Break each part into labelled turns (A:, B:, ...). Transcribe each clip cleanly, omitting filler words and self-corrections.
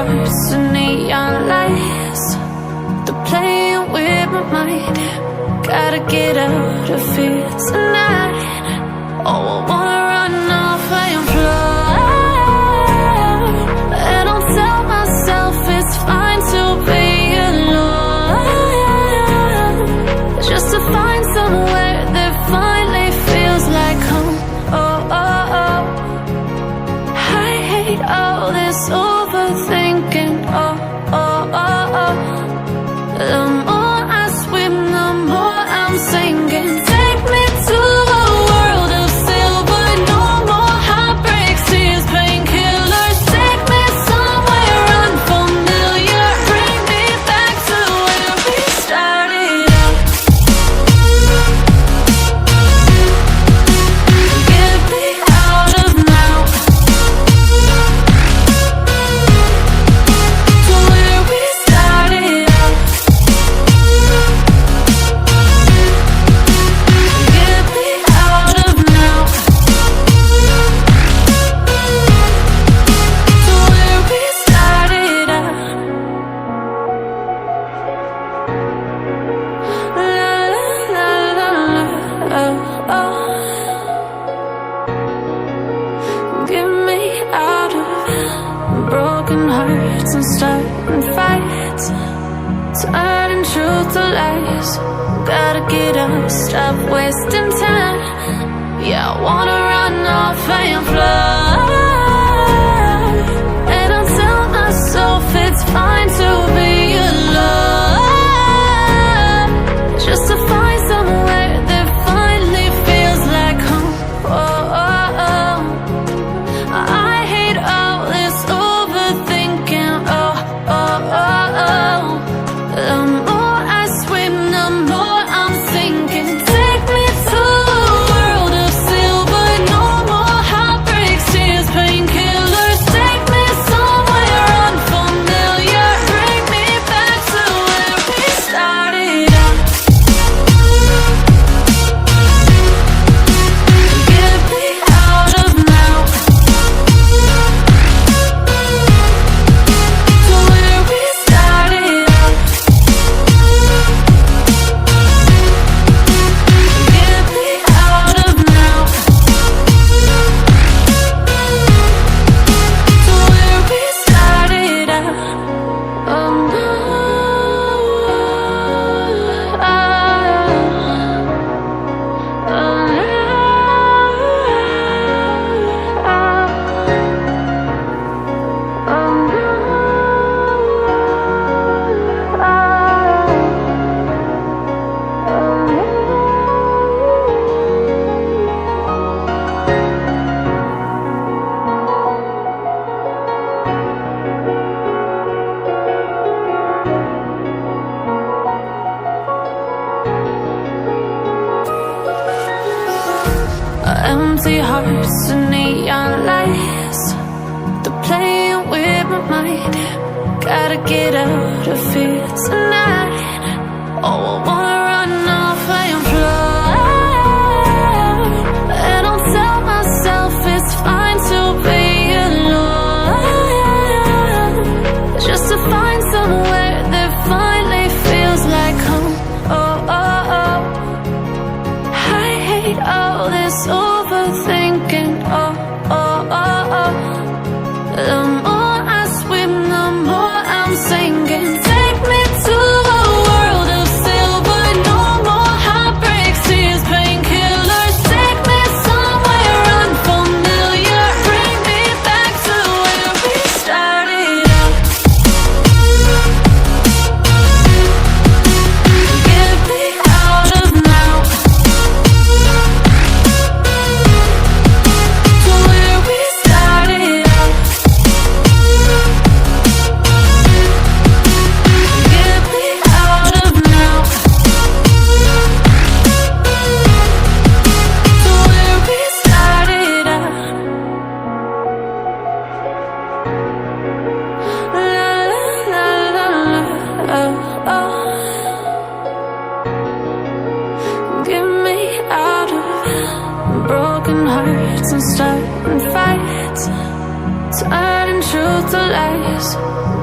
A: hearts and neon lights. They're playing with my mind. Gotta get out of here tonight. Oh, I wanna run off and fly. And I'll tell myself it's fine to be alone, just to find somewhere that finally feels like home. Oh, oh, oh. I hate all this overthinking. Oh, oh, oh, oh. The more I swim, the more I'm sinking. Take me to a world of silver. No more heartbreaks, tears, painkillers. Take me somewhere unfamiliar. Bring me back to where we started out. Get me out of now, to where we started out. Get me out of now, to where we started out. La la la la, oh, oh. Get me out of broken hearts and starting fights, turning truth to lies. Gotta get up, stop wasting time. Yeah, I wanna run off and fly. And I'll tell myself it's fine to be alone, just to find somewhere that finally feels like home. Oh, oh, oh. I hate all this overthinking. Oh, oh, oh, oh. The more I swim, the more I'm sinking. Take me to a world of silver. No more heartbreaks, tears, painkillers. Take me somewhere unfamiliar. Bring me back to where we started out. Get me out of now, to where we started out. Get me out of now, to where we started out. Oh no, empty hearts and neon lights. They're playing with my mind. Gotta get out of here tonight. Oh, I wanna run off and fly. And I'll tell myself it's fine to be alone, just to find somewhere that finally feels like home. Oh, oh, oh. I hate all this overthinking. Oh, oh, oh, oh. The more I swim, the more I'm sinking. Take me to a world of silver.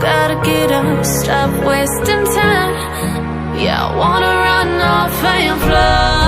A: Gotta get up, stop wasting time. Yeah, I wanna run off and fly.